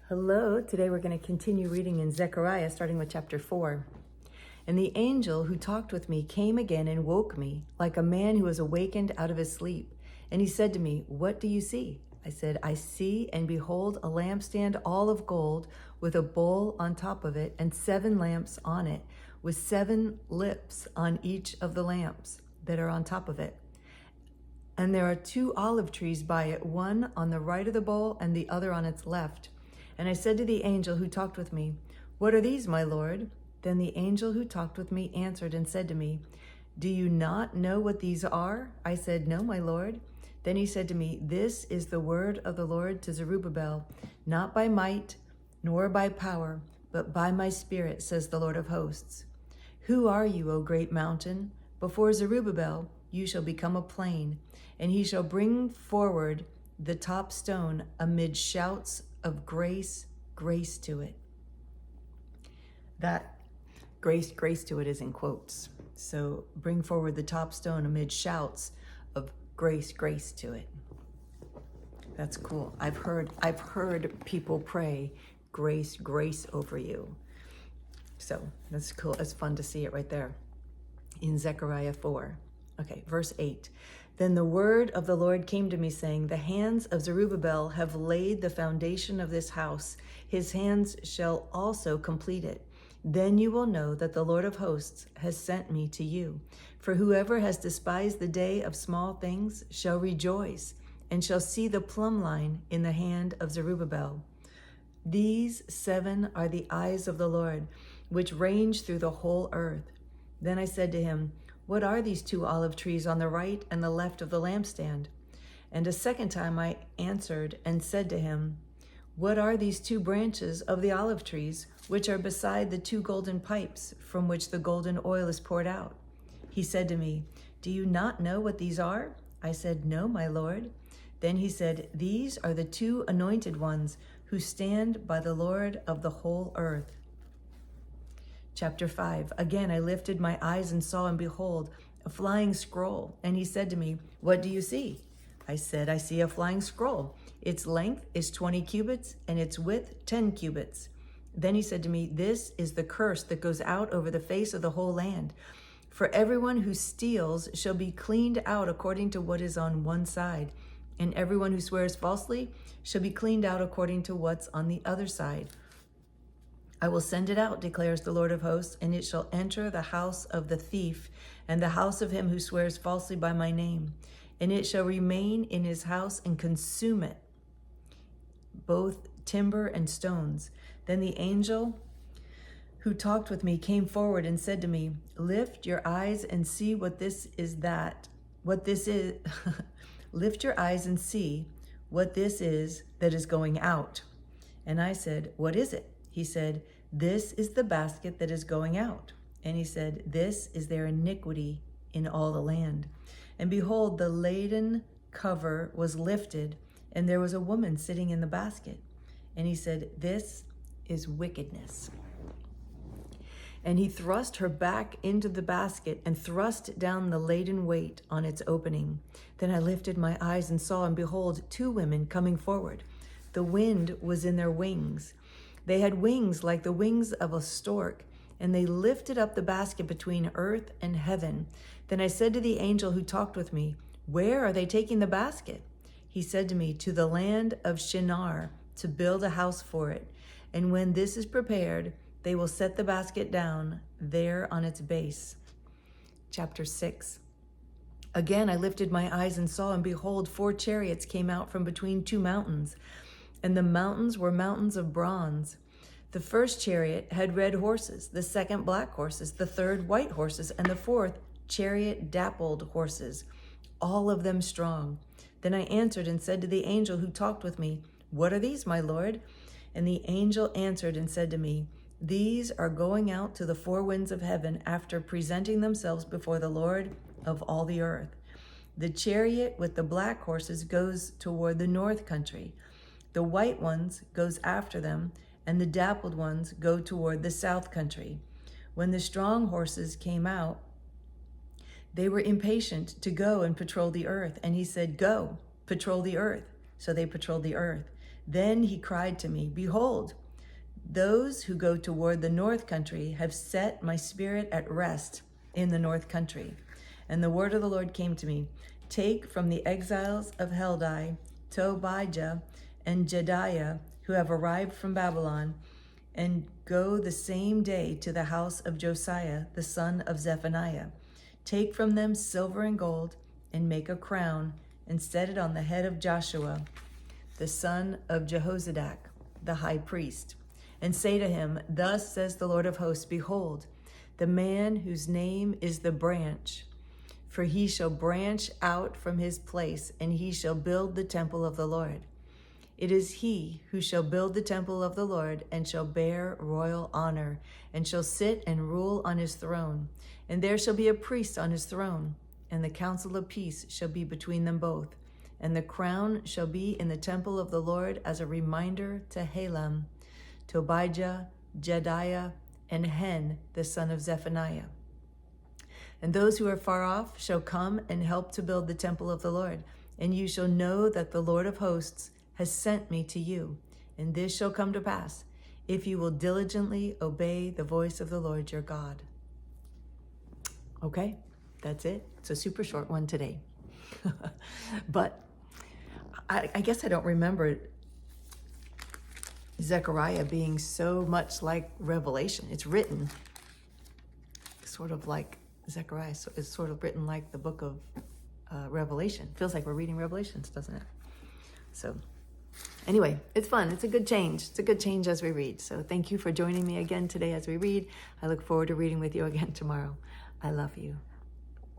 Hello, today we're going to continue reading in Zechariah, starting with chapter 4. And the angel who talked with me came again and woke me, like a man who was awakened out of his sleep. And he said to me, "What do you see?" I said, "I see, and behold, a lampstand all of gold, with a bowl on top of it, and 7 lamps on it, with 7 lips on each of the lamps that are on top of it. And there are 2 olive trees by it, one on the right of the bowl and the other on its left." And I said to the angel who talked with me, "What are these, my Lord?" Then the angel who talked with me answered and said to me, "Do you not know what these are?" I said, "No, my Lord." Then he said to me, "This is the word of the Lord to Zerubbabel, not by might, nor by power, but by my Spirit, says the Lord of hosts. Who are you, O great mountain? Before Zerubbabel you shall become a plain, and he shall bring forward the top stone amid shouts of grace, grace to it." That grace, grace to it is in quotes. So bring forward the top stone amid shouts of grace, grace to it. That's cool. I've heard people pray grace, grace over you. So that's cool. It's fun to see it right there in Zechariah 4. Okay, verse 8. Then the word of the Lord came to me, saying, "The hands of Zerubbabel have laid the foundation of this house. His hands shall also complete it. Then you will know that the Lord of hosts has sent me to you. For whoever has despised the day of small things shall rejoice, and shall see the plumb line in the hand of Zerubbabel. These 7 are the eyes of the Lord, which range through the whole earth." Then I said to him, "What are these 2 olive trees on the right and the left of the lampstand?" And a second time I answered and said to him, "What are these 2 branches of the olive trees, which are beside the 2 golden pipes, from which the golden oil is poured out?" He said to me, "Do you not know what these are?" I said, "No, my Lord." Then he said, "These are the 2 anointed ones who stand by the Lord of the whole earth." Chapter 5. Again I lifted my eyes and saw, and behold, a flying scroll. And he said to me, "What do you see?" I said, "I see a flying scroll. Its length is 20 cubits, and its width 10 cubits. Then he said to me, "This is the curse that goes out over the face of the whole land. For everyone who steals shall be cleaned out according to what is on one side, and everyone who swears falsely shall be cleaned out according to what's on the other side. I will send it out, declares the Lord of hosts, and it shall enter the house of the thief and the house of him who swears falsely by my name. And it shall remain in his house and consume it, both timber and stones." Then the angel who talked with me came forward and said to me, "Lift your eyes and see what this is. Lift your eyes and see what this is that is going out." And I said, "What is it?" He said, "This is the basket that is going out." And he said, "This is their iniquity in all the land." And behold, the laden cover was lifted, and there was a woman sitting in the basket. And he said, "This is wickedness." And he thrust her back into the basket and thrust down the laden weight on its opening. Then I lifted my eyes and saw, and behold, 2 women coming forward. The wind was in their wings. They had wings like the wings of a stork, and they lifted up the basket between earth and heaven. Then I said to the angel who talked with me, "Where are they taking the basket?" He said to me, "To the land of Shinar, to build a house for it. And when this is prepared, they will set the basket down there on its base." Chapter 6. Again I lifted my eyes and saw, and behold, 4 chariots came out from between 2 mountains. And the mountains were mountains of bronze. The first chariot had red horses, the second black horses, the third white horses, and the fourth chariot dappled horses, all of them strong. Then I answered and said to the angel who talked with me, "What are these, my Lord?" And the angel answered and said to me, "These are going out to the 4 winds of heaven after presenting themselves before the Lord of all the earth. The chariot with the black horses goes toward the north country. The white ones goes after them, and the dappled ones go toward the south country." When the strong horses came out, they were impatient to go and patrol the earth. And he said, "Go, patrol the earth." So they patrolled the earth. Then he cried to me, behold, those who go toward the north country have set my spirit at rest in the north country. And the word of the Lord came to me, take from the exiles of Heldai, Tobijah, and Jediah, who have arrived from Babylon, and go the same day to the house of Josiah, the son of Zephaniah. Take from them silver and gold, and make a crown, and set it on the head of Joshua, the son of Jehozadak, the high priest. And say to him, thus says the Lord of hosts, behold, the man whose name is the branch, for he shall branch out from his place, and he shall build the temple of the Lord. It is he who shall build the temple of the Lord, and shall bear royal honor, and shall sit and rule on his throne. And there shall be a priest on his throne, and the counsel of peace shall be between them both. And the crown shall be in the temple of the Lord as a reminder to Halam, Tobijah, Jediah, and Hen, the son of Zephaniah. And those who are far off shall come and help to build the temple of the Lord. And you shall know that the Lord of hosts has sent me to you. And this shall come to pass, if you will diligently obey the voice of the Lord your God. Okay, that's it. It's a super short one today. But I guess I don't remember Zechariah being so much like Revelation. It's written sort of like Zechariah. So it's sort of written like the book of Revelation. Feels like we're reading Revelations, doesn't it? So anyway, it's fun. It's a good change. It's a good change as we read. So thank you for joining me again today as we read. I look forward to reading with you again tomorrow. I love you.